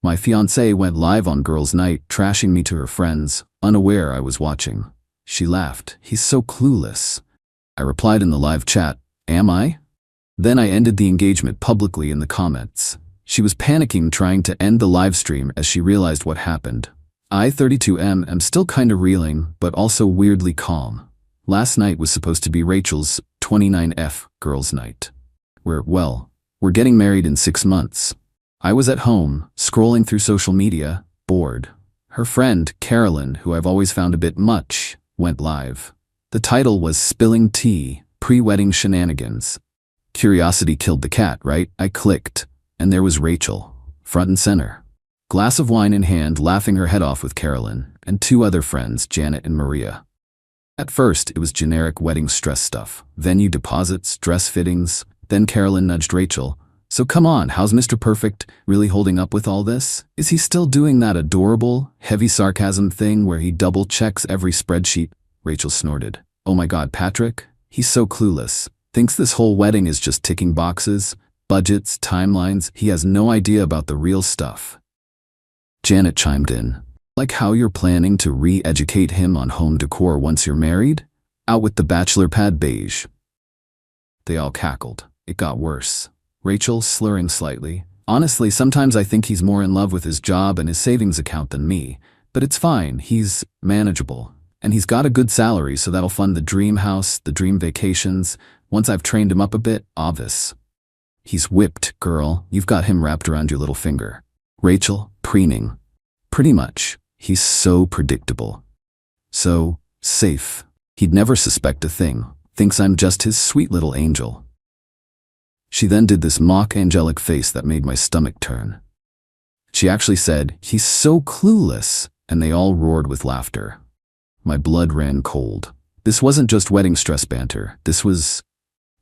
My fiancée went live on girls' night, trashing me to her friends, unaware I was watching. She laughed. He's so clueless. I replied in the live chat, am I? Then I ended the engagement publicly in the comments. She was panicking, trying to end the live stream as she realized what happened. I, 32M, am still kinda reeling, but also weirdly calm. Last night was supposed to be Rachel's 29F girls' night. We're getting married in 6 months. I was at home, scrolling through social media, bored. Her friend, Carolyn, who I've always found a bit much, went live. The title was Spilling Tea, Pre-Wedding Shenanigans. Curiosity killed the cat, right? I clicked, and there was Rachel, front and center. Glass of wine in hand, laughing her head off with Carolyn, and 2 other friends, Janet and Maria. At first, it was generic wedding stress stuff, venue deposits, dress fittings. Then Carolyn nudged Rachel. So come on, how's Mr. Perfect really holding up with all this? Is he still doing that adorable, heavy sarcasm thing where he double checks every spreadsheet? Rachel snorted. Oh my God, Patrick? He's so clueless. Thinks this whole wedding is just ticking boxes, budgets, timelines. He has no idea about the real stuff. Janet chimed in. Like how you're planning to re-educate him on home decor once you're married? Out with the bachelor pad beige. They all cackled. It got worse. Rachel, slurring slightly. Honestly, sometimes I think he's more in love with his job and his savings account than me. But it's fine, he's manageable. And he's got a good salary, so that'll fund the dream house, the dream vacations. Once I've trained him up a bit, obvious. He's whipped, girl. You've got him wrapped around your little finger. Rachel, preening. Pretty much. He's so predictable. So safe. He'd never suspect a thing. Thinks I'm just his sweet little angel. She then did this mock angelic face that made my stomach turn. She actually said, he's so clueless, and they all roared with laughter. My blood ran cold. This wasn't just wedding stress banter. This was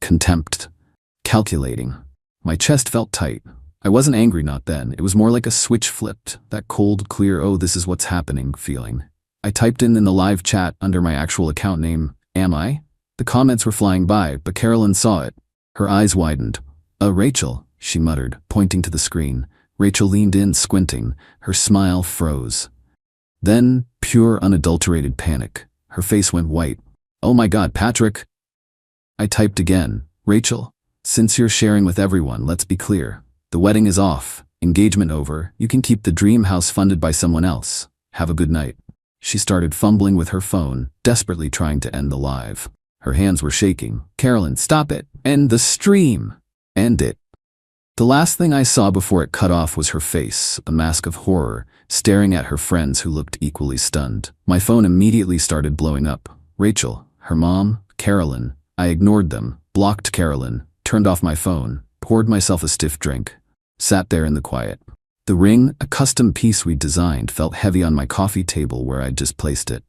contempt. Calculating. My chest felt tight. I wasn't angry, not then. It was more like a switch flipped. That cold, clear, oh, this is what's happening feeling. I typed in the live chat under my actual account name, am I? The comments were flying by, but Carolyn saw it. Her eyes widened. Rachel, she muttered, pointing to the screen. Rachel leaned in, squinting. Her smile froze. Then, pure unadulterated panic. Her face went white. Oh my God, Patrick! I typed again. Rachel, since you're sharing with everyone, let's be clear. The wedding is off. Engagement over. You can keep the dream house funded by someone else. Have a good night. She started fumbling with her phone, desperately trying to end the live. Her hands were shaking. Carolyn, stop it. End the stream. End it. The last thing I saw before it cut off was her face, a mask of horror, staring at her friends who looked equally stunned. My phone immediately started blowing up. Rachel, her mom, Carolyn. I ignored them, blocked Carolyn, turned off my phone, poured myself a stiff drink, sat there in the quiet. The ring, a custom piece we'd designed, felt heavy on my coffee table where I'd just placed it.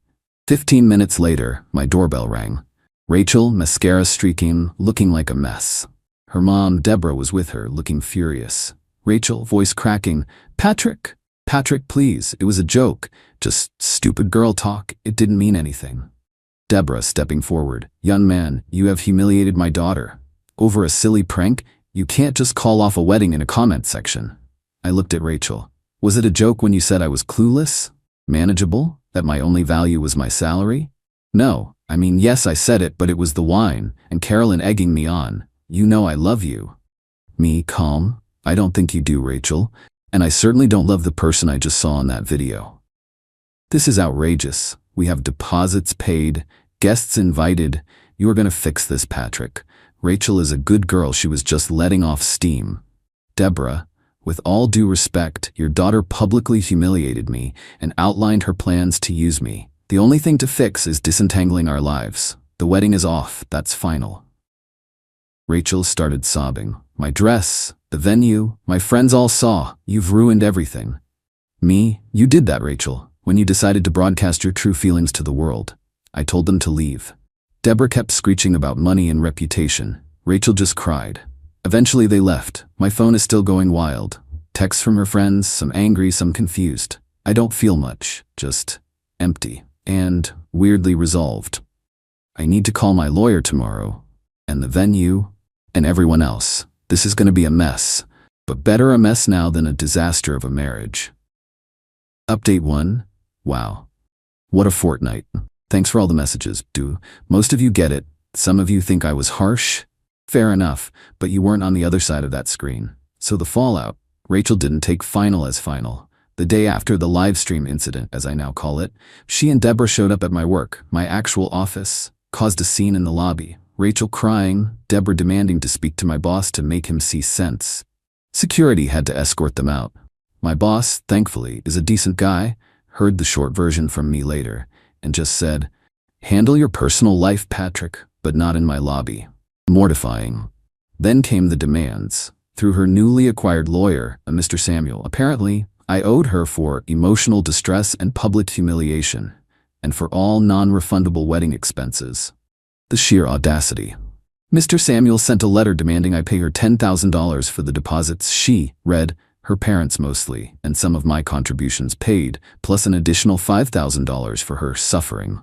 15 minutes later, my doorbell rang. Rachel, mascara streaking, looking like a mess. Her mom, Deborah, was with her, looking furious. Rachel, voice cracking, Patrick, please, it was a joke. Just stupid girl talk, it didn't mean anything. Deborah, stepping forward, young man, you have humiliated my daughter. Over a silly prank, you can't just call off a wedding in a comment section. I looked at Rachel. Was it a joke when you said I was clueless? Manageable? That my only value was my salary? No, I mean, yes, I said it, but it was the wine, and Carolyn egging me on. You know I love you. Me, calm? I don't think you do, Rachel. And I certainly don't love the person I just saw in that video. This is outrageous. We have deposits paid, guests invited. You are going to fix this, Patrick. Rachel is a good girl. She was just letting off steam. Deborah, with all due respect, your daughter publicly humiliated me and outlined her plans to use me. The only thing to fix is disentangling our lives. The wedding is off. That's final. Rachel started sobbing. My dress, the venue, my friends all saw. You've ruined everything. Me? You did that, Rachel, when you decided to broadcast your true feelings to the world. I told them to leave. Deborah kept screeching about money and reputation. Rachel just cried. Eventually they left. My phone is still going wild. Texts from her friends, some angry, some confused. I don't feel much, just empty and weirdly resolved. I need to call my lawyer tomorrow, and the venue, and everyone else. This is going to be a mess. But better a mess now than a disaster of a marriage. Update 1. Wow. What a fortnight. Thanks for all the messages. Do most of you get it? Some of you think I was harsh? Fair enough, but you weren't on the other side of that screen. So the fallout. Rachel didn't take final as final. The day after the live stream incident, as I now call it, she and Deborah showed up at my work, my actual office, caused a scene in the lobby. Rachel crying, Deborah demanding to speak to my boss to make him see sense. Security had to escort them out. My boss, thankfully, is a decent guy, heard the short version from me later, and just said, "Handle your personal life, Patrick, but not in my lobby." Mortifying. Then came the demands. Through her newly acquired lawyer, a Mr. Samuel, apparently, I owed her for emotional distress and public humiliation, and for all non-refundable wedding expenses. The sheer audacity. Mr. Samuel sent a letter demanding I pay her $10,000 for the deposits she, read, her parents mostly, and some of my contributions paid, plus an additional $5,000 for her suffering.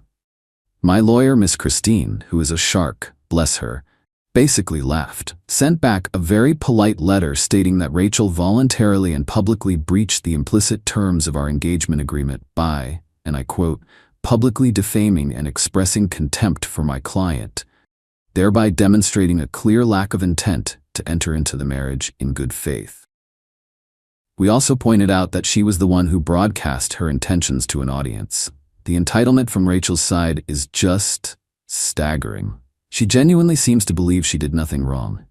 My lawyer, Miss Christine, who is a shark, bless her, basically laughed, sent back a very polite letter stating that Rachel voluntarily and publicly breached the implicit terms of our engagement agreement by, and I quote, publicly defaming and expressing contempt for my client, thereby demonstrating a clear lack of intent to enter into the marriage in good faith. We also pointed out that she was the one who broadcast her intentions to an audience. The entitlement from Rachel's side is just staggering. She genuinely seems to believe she did nothing wrong.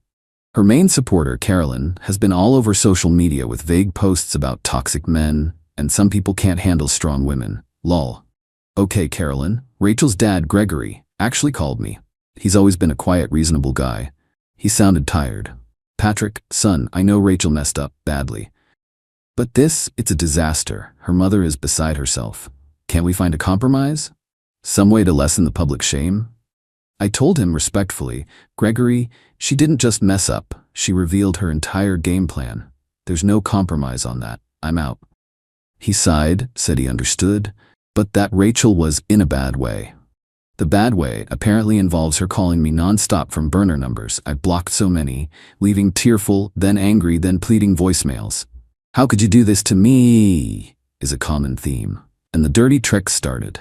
Her main supporter, Carolyn, has been all over social media with vague posts about toxic men, and some people can't handle strong women. Lol. Okay, Carolyn, Rachel's dad, Gregory, actually called me. He's always been a quiet, reasonable guy. He sounded tired. Patrick, son, I know Rachel messed up badly. But it's a disaster. Her mother is beside herself. Can't we find a compromise? Some way to lessen the public shame? I told him respectfully, Gregory, she didn't just mess up, she revealed her entire game plan. There's no compromise on that. I'm out. He sighed, said he understood, but that Rachel was in a bad way. The bad way apparently involves her calling me nonstop from burner numbers. I blocked so many, leaving tearful, then angry, then pleading voicemails. How could you do this to me? Is a common theme. And the dirty tricks started.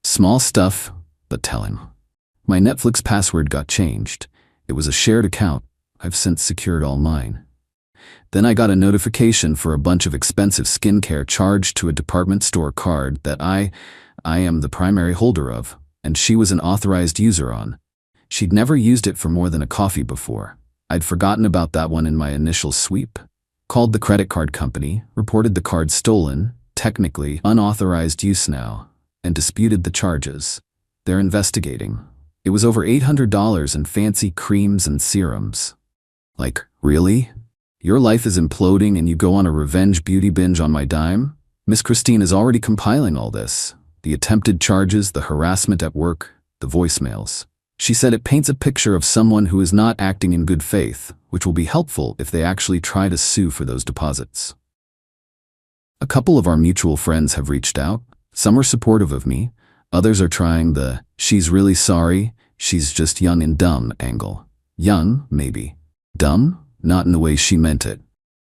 Small stuff, but telling. My Netflix password got changed. It was a shared account. I've since secured all mine. Then I got a notification for a bunch of expensive skincare charged to a department store card that I am the primary holder of, and she was an authorized user on. She'd never used it for more than a coffee before. I'd forgotten about that one in my initial sweep. Called the credit card company, reported the card stolen, technically unauthorized use now, and disputed the charges. They're investigating. It was over $800 in fancy creams and serums. Like, really? Your life is imploding and you go on a revenge beauty binge on my dime? Miss Christine is already compiling all this. The attempted charges, the harassment at work, the voicemails. She said it paints a picture of someone who is not acting in good faith, which will be helpful if they actually try to sue for those deposits. A couple of our mutual friends have reached out. Some are supportive of me. Others are trying the, she's really sorry, she's just young and dumb angle. Young, maybe. Dumb? Not in the way she meant it.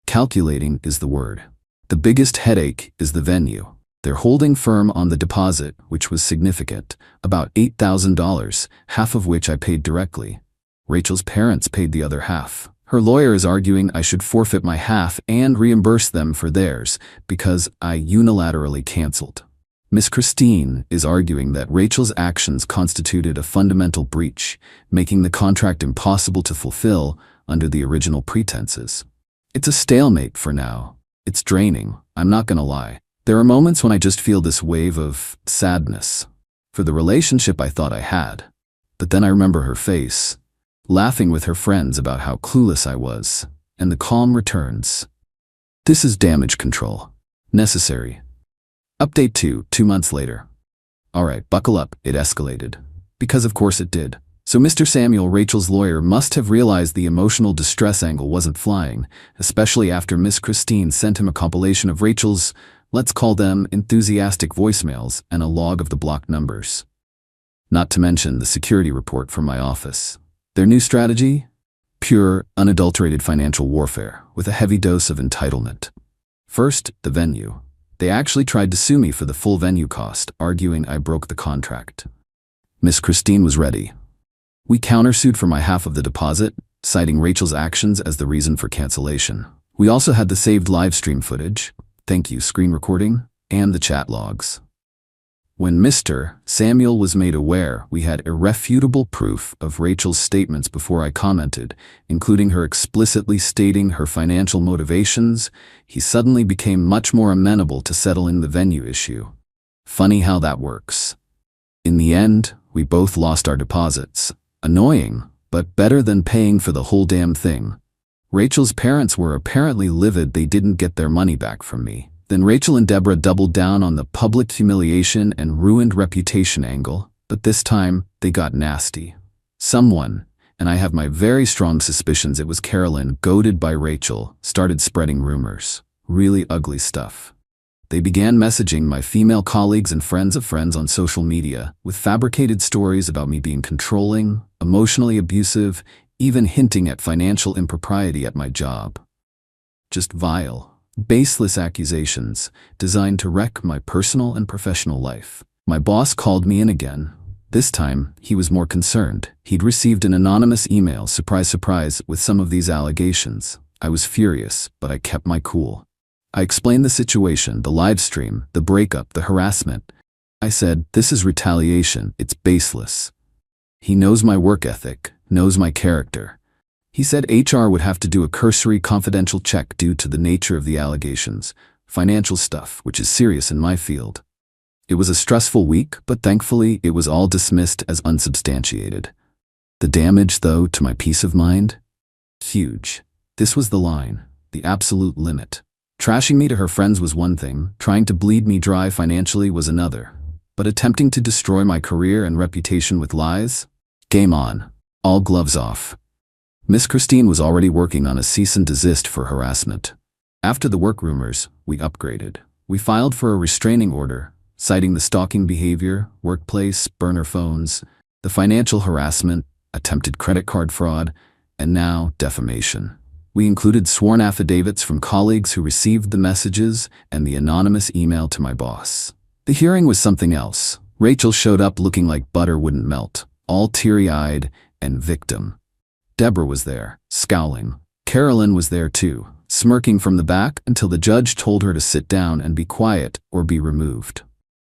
Calculating is the word. The biggest headache is the venue. They're holding firm on the deposit, which was significant, about $8,000, half of which I paid directly. Rachel's parents paid the other half. Her lawyer is arguing I should forfeit my half and reimburse them for theirs because I unilaterally canceled. Miss Christine is arguing that Rachel's actions constituted a fundamental breach, making the contract impossible to fulfill under the original pretenses. It's a stalemate for now. It's draining, I'm not gonna lie. There are moments when I just feel this wave of sadness for the relationship I thought I had. But then I remember her face, laughing with her friends about how clueless I was, and the calm returns. This is damage control. Necessary. Update 2 months later. Alright, buckle up, it escalated. Because of course it did. So Mr. Samuel, Rachel's lawyer, must have realized the emotional distress angle wasn't flying, especially after Miss Christine sent him a compilation of Rachel's, let's call them enthusiastic voicemails and a log of the blocked numbers. Not to mention the security report from my office. Their new strategy? Pure, unadulterated financial warfare, with a heavy dose of entitlement. First, the venue. They actually tried to sue me for the full venue cost, arguing I broke the contract. Miss Christine was ready. We countersued for my half of the deposit, citing Rachel's actions as the reason for cancellation. We also had the saved live stream footage, thank you screen recording, and the chat logs. When Mr. Samuel was made aware, we had irrefutable proof of Rachel's statements before I commented, including her explicitly stating her financial motivations. He suddenly became much more amenable to settling the venue issue. Funny how that works. In the end, we both lost our deposits. Annoying, but better than paying for the whole damn thing. Rachel's parents were apparently livid they didn't get their money back from me. Then Rachel and Deborah doubled down on the public humiliation and ruined reputation angle, but this time they got nasty. Someone, and I have my very strong suspicions it was Carolyn, goaded by Rachel, started spreading rumors. Really ugly stuff. They began messaging my female colleagues and friends of friends on social media with fabricated stories about me being controlling, emotionally abusive, even hinting at financial impropriety at my job. Just vile, baseless accusations designed to wreck my personal and professional life. My boss called me in again. This time, he was more concerned. He'd received an anonymous email, surprise, surprise, with some of these allegations. I was furious, but I kept my cool. I explained the situation, the live stream, the breakup, the harassment. I said, this is retaliation, it's baseless. He knows my work ethic, knows my character. He said HR would have to do a cursory confidential check due to the nature of the allegations, financial stuff, which is serious in my field. It was a stressful week, but thankfully it was all dismissed as unsubstantiated. The damage, though, to my peace of mind? Huge. This was the line, the absolute limit. Trashing me to her friends was one thing, trying to bleed me dry financially was another. But attempting to destroy my career and reputation with lies? Game on. All gloves off. Miss Christine was already working on a cease and desist for harassment. After the work rumors, we upgraded. We filed for a restraining order, citing the stalking behavior, workplace, burner phones, the financial harassment, attempted credit card fraud, and now defamation. We included sworn affidavits from colleagues who received the messages and the anonymous email to my boss. The hearing was something else. Rachel showed up looking like butter wouldn't melt, all teary-eyed and victim. Deborah was there, scowling. Carolyn was there too, smirking from the back until the judge told her to sit down and be quiet or be removed.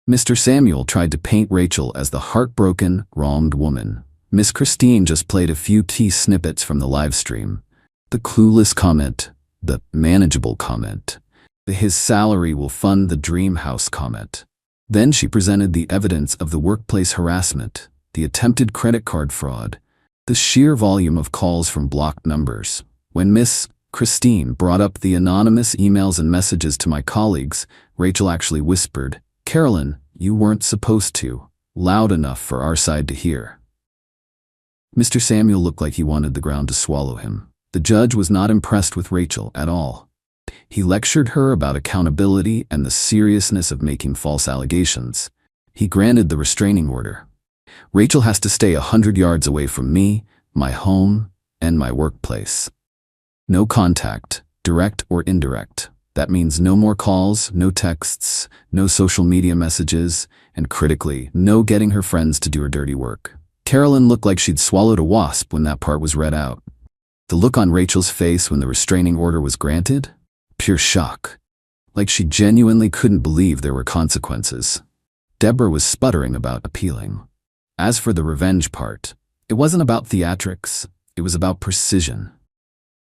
Mr. Samuel tried to paint Rachel as the heartbroken, wronged woman. Miss Christine just played a few key snippets from the live stream. The clueless comment, the manageable comment, the his salary will fund the dream house comment. Then she presented the evidence of the workplace harassment, the attempted credit card fraud, the sheer volume of calls from blocked numbers. When Miss Christine brought up the anonymous emails and messages to my colleagues, Rachel actually whispered, "Carolyn, you weren't supposed to," loud enough for our side to hear. Mr. Samuel looked like he wanted the ground to swallow him. The judge was not impressed with Rachel at all. He lectured her about accountability and the seriousness of making false allegations. He granted the restraining order. Rachel has to stay 100 yards away from me, my home, and my workplace. No contact, direct or indirect. That means no more calls, no texts, no social media messages, and critically, no getting her friends to do her dirty work. Carolyn looked like she'd swallowed a wasp when that part was read out. The look on Rachel's face when the restraining order was granted? Pure shock. Like she genuinely couldn't believe there were consequences. Deborah was sputtering about appealing. As for the revenge part, it wasn't about theatrics, it was about precision.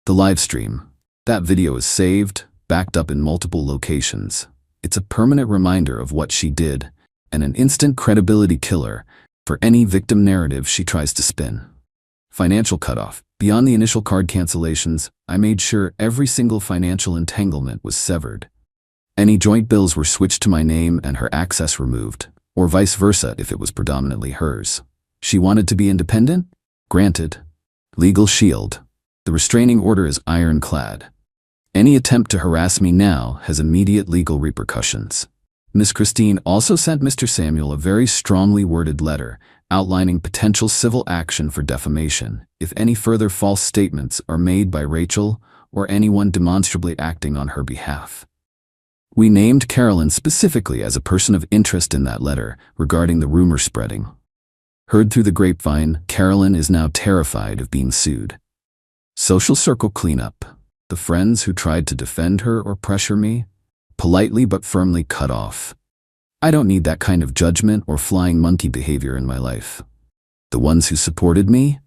The live stream. That video is saved, backed up in multiple locations. It's a permanent reminder of what she did, and an instant credibility killer for any victim narrative she tries to spin. Financial cutoff. Beyond the initial card cancellations, I made sure every single financial entanglement was severed. Any joint bills were switched to my name and her access removed, or vice versa if it was predominantly hers. She wanted to be independent? Granted. Legal shield. The restraining order is ironclad. Any attempt to harass me now has immediate legal repercussions. Miss Christine also sent Mr. Samuel a very strongly worded letter outlining potential civil action for defamation if any further false statements are made by Rachel or anyone demonstrably acting on her behalf. We named Carolyn specifically as a person of interest in that letter regarding the rumor spreading. Heard through the grapevine, Carolyn is now terrified of being sued. Social circle cleanup. The friends who tried to defend her or pressure me, politely but firmly cut off. I don't need that kind of judgment or flying monkey behavior in my life. The ones who supported me?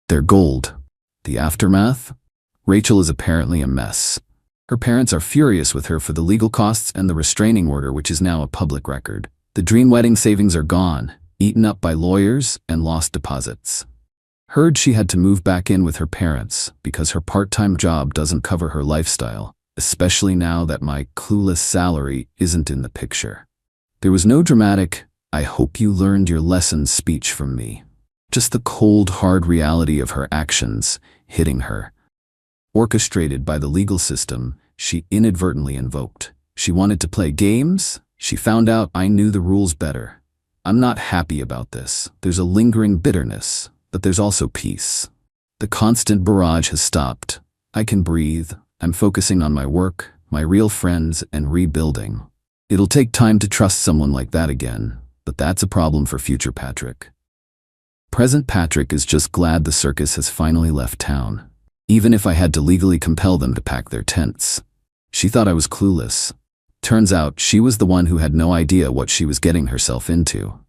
They're gold. The aftermath? Rachel is apparently a mess. Her parents are furious with her for the legal costs and the restraining order, which is now a public record. The dream wedding savings are gone, eaten up by lawyers and lost deposits. Heard she had to move back in with her parents because her part-time job doesn't cover her lifestyle, especially now that my clueless salary isn't in the picture. There was no dramatic, "I hope you learned your lesson" speech from me. Just the cold, hard reality of her actions hitting her. Orchestrated by the legal system she inadvertently invoked. She wanted to play games. She found out I knew the rules better. I'm not happy about this. There's a lingering bitterness, but there's also peace. The constant barrage has stopped. I can breathe. I'm focusing on my work, my real friends, and rebuilding. It'll take time to trust someone like that again, but that's a problem for future Patrick. Present Patrick is just glad the circus has finally left town, even if I had to legally compel them to pack their tents. She thought I was clueless. Turns out she was the one who had no idea what she was getting herself into.